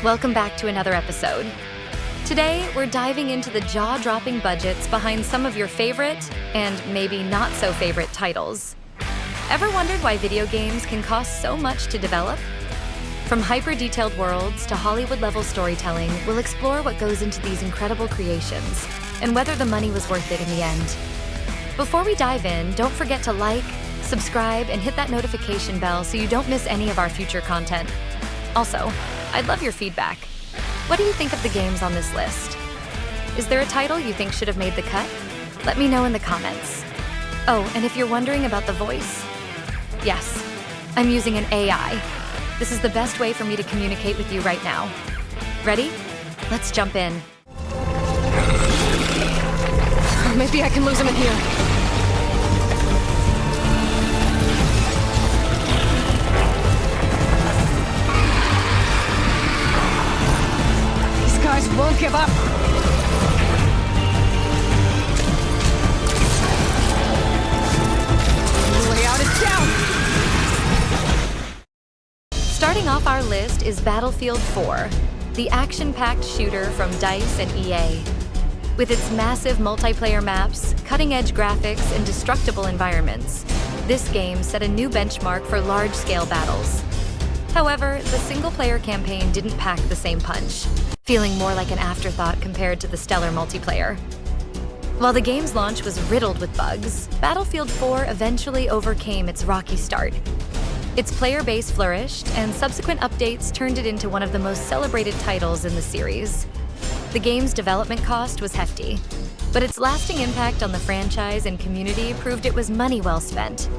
Welcome back to another episode. Today, we're diving into the jaw-dropping budgets behind some of your favorite, and maybe not so favorite, titles. Ever wondered why video games can cost so much to develop? From hyper-detailed worlds to Hollywood-level storytelling, we'll explore what goes into these incredible creations, and whether the money was worth it in the end. Before we dive in, don't forget to like, subscribe, and hit that notification bell so you don't miss any of our future content. Also, I'd love your feedback. What do you think of the games on this list? Is there a title you think should have made the cut? Let me know in the comments. Oh, and if you're wondering about the voice, yes, I'm using an AI. This is the best way for me to communicate with you right now. Ready? Let's jump in. Maybe I can lose him in here. These guys won't give up. The way out is down. Starting off our list is Battlefield 4, the action-packed shooter from DICE and EA. With its massive multiplayer maps, cutting-edge graphics, and destructible environments, this game set a new benchmark for large-scale battles. However, the single-player campaign didn't pack the same punch, feeling more like an afterthought compared to the stellar multiplayer. While the game's launch was riddled with bugs, Battlefield 4 eventually overcame its rocky start. Its player base flourished, and subsequent updates turned it into one of the most celebrated titles in the series. The game's development cost was hefty, but its lasting impact on the franchise and community proved it was money well spent.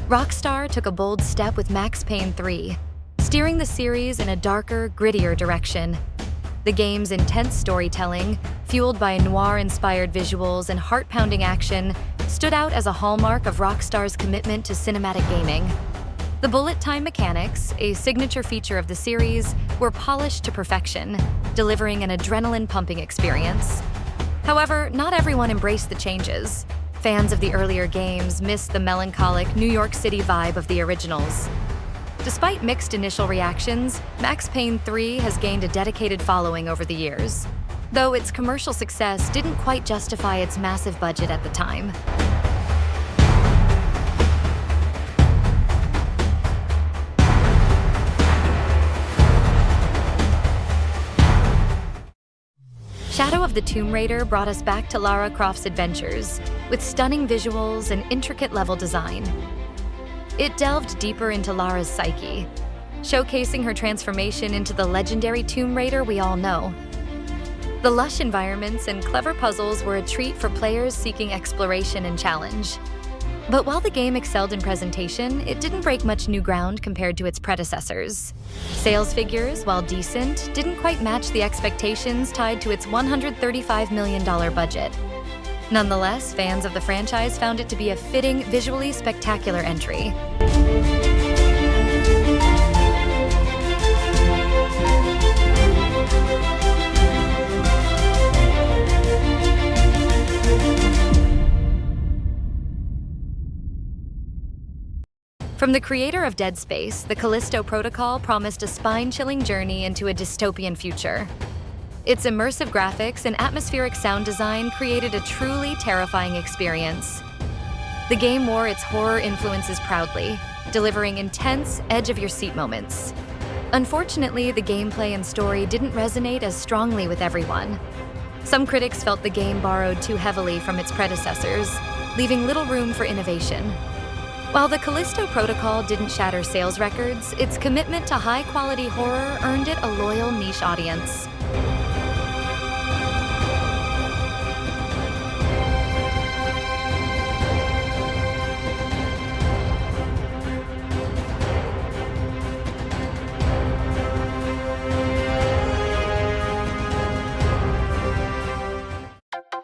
Rockstar took a bold step with Max Payne 3, steering the series in a darker, grittier direction. The game's intense storytelling, fueled by noir-inspired visuals and heart-pounding action, stood out as a hallmark of Rockstar's commitment to cinematic gaming. The bullet time mechanics, a signature feature of the series, were polished to perfection, delivering an adrenaline-pumping experience. However, not everyone embraced the changes. Fans of the earlier games missed the melancholic New York City vibe of the originals. Despite mixed initial reactions, Max Payne 3 has gained a dedicated following over the years, though its commercial success didn't quite justify its massive budget at the time. Shadow of the Tomb Raider brought us back to Lara Croft's adventures, with stunning visuals and intricate level design. It delved deeper into Lara's psyche, showcasing her transformation into the legendary Tomb Raider we all know. The lush environments and clever puzzles were a treat for players seeking exploration and challenge. But while the game excelled in presentation, it didn't break much new ground compared to its predecessors. Sales figures, while decent, didn't quite match the expectations tied to its $135 million budget. Nonetheless, fans of the franchise found it to be a fitting, visually spectacular entry. From the creator of Dead Space, the Kalisto Protocol promised a spine-chilling journey into a dystopian future. Its immersive graphics and atmospheric sound design created a truly terrifying experience. The game wore its horror influences proudly, delivering intense, edge-of-your-seat moments. Unfortunately, the gameplay and story didn't resonate as strongly with everyone. Some critics felt the game borrowed too heavily from its predecessors, leaving little room for innovation. While the Kalisto Protocol didn't shatter sales records, its commitment to high-quality horror earned it a loyal niche audience.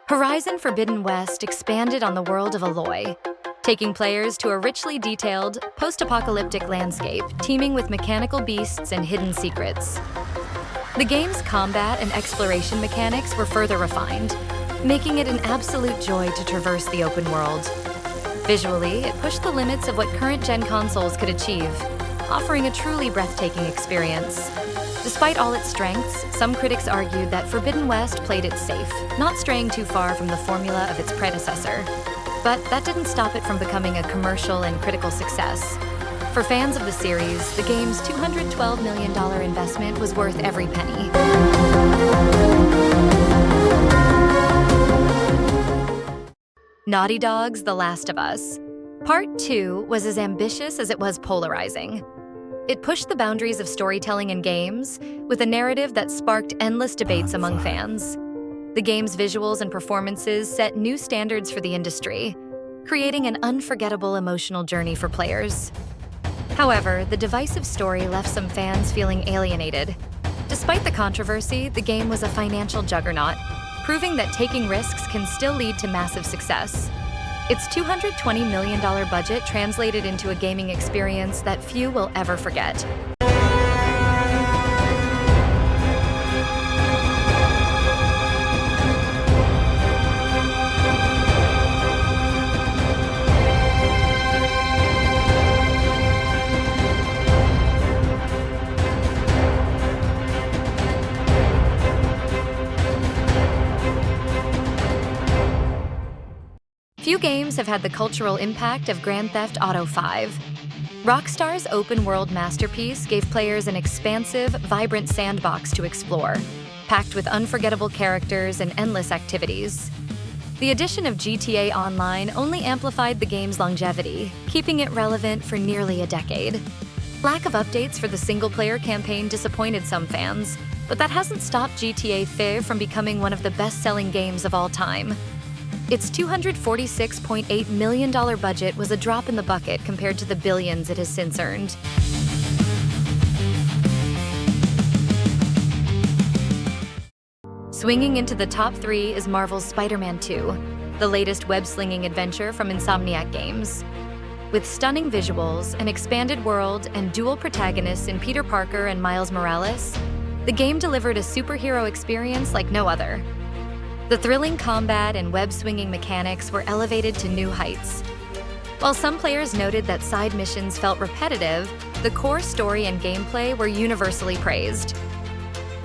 Horizon Forbidden West expanded on the world of Aloy, taking players to a richly detailed, post-apocalyptic landscape teeming with mechanical beasts and hidden secrets. The game's combat and exploration mechanics were further refined, making it an absolute joy to traverse the open world. Visually, it pushed the limits of what current-gen consoles could achieve, offering a truly breathtaking experience. Despite all its strengths, some critics argued that Forbidden West played it safe, not straying too far from the formula of its predecessor. But that didn't stop it from becoming a commercial and critical success. For fans of the series, the game's $212 million investment was worth every penny. Naughty Dog's The Last of Us. Part 2 was as ambitious as it was polarizing. It pushed the boundaries of storytelling in games with a narrative that sparked endless debates among fans. The game's visuals and performances set new standards for the industry, creating an unforgettable emotional journey for players. However, the divisive story left some fans feeling alienated. Despite the controversy, the game was a financial juggernaut, proving that taking risks can still lead to massive success. Its $220 million budget translated into a gaming experience that few will ever forget. Few games have had the cultural impact of Grand Theft Auto V. Rockstar's open-world masterpiece gave players an expansive, vibrant sandbox to explore, packed with unforgettable characters and endless activities. The addition of GTA Online only amplified the game's longevity, keeping it relevant for nearly a decade. Lack of updates for the single-player campaign disappointed some fans, but that hasn't stopped GTA V from becoming one of the best-selling games of all time. Its $246.8 million budget was a drop in the bucket compared to the billions it has since earned. Swinging into the top 3 is Marvel's Spider-Man 2, the latest web-slinging adventure from Insomniac Games. With stunning visuals, an expanded world, and dual protagonists in Peter Parker and Miles Morales, the game delivered a superhero experience like no other. The thrilling combat and web-swinging mechanics were elevated to new heights. While some players noted that side missions felt repetitive, the core story and gameplay were universally praised.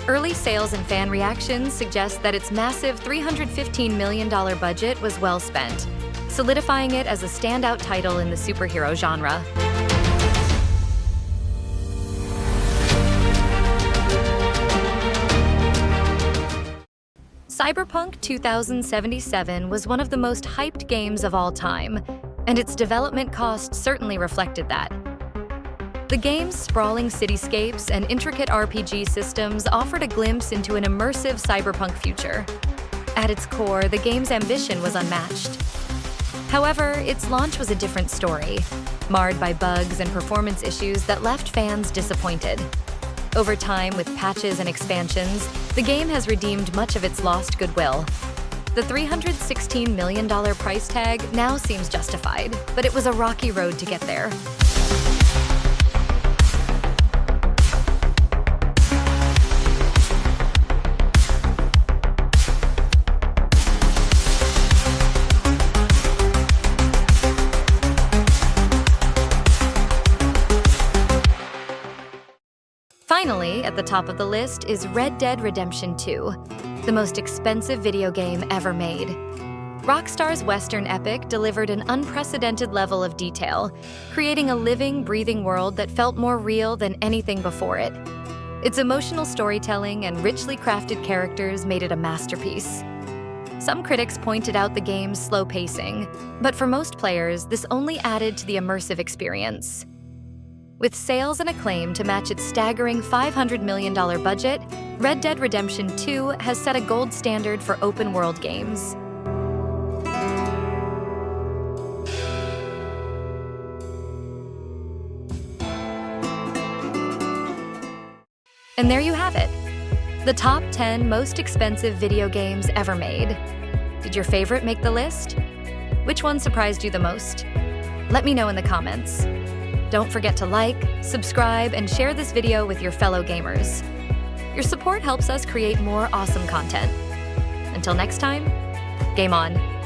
Early sales and fan reactions suggest that its massive $315 million budget was well spent, solidifying it as a standout title in the superhero genre. Cyberpunk 2077 was one of the most hyped games of all time, and its development cost certainly reflected that. The game's sprawling cityscapes and intricate RPG systems offered a glimpse into an immersive cyberpunk future. At its core, the game's ambition was unmatched. However, its launch was a different story, marred by bugs and performance issues that left fans disappointed. Over time, with patches and expansions, the game has redeemed much of its lost goodwill. The $316 million price tag now seems justified, but it was a rocky road to get there. Finally, at the top of the list is Red Dead Redemption 2, the most expensive video game ever made. Rockstar's Western epic delivered an unprecedented level of detail, creating a living, breathing world that felt more real than anything before it. Its emotional storytelling and richly crafted characters made it a masterpiece. Some critics pointed out the game's slow pacing, but for most players, this only added to the immersive experience. With sales and acclaim to match its staggering $500 million budget, Red Dead Redemption 2 has set a gold standard for open-world games. And there you have it, the top 10 most expensive video games ever made. Did your favorite make the list? Which one surprised you the most? Let me know in the comments. Don't forget to like, subscribe, and share this video with your fellow gamers. Your support helps us create more awesome content. Until next time, game on.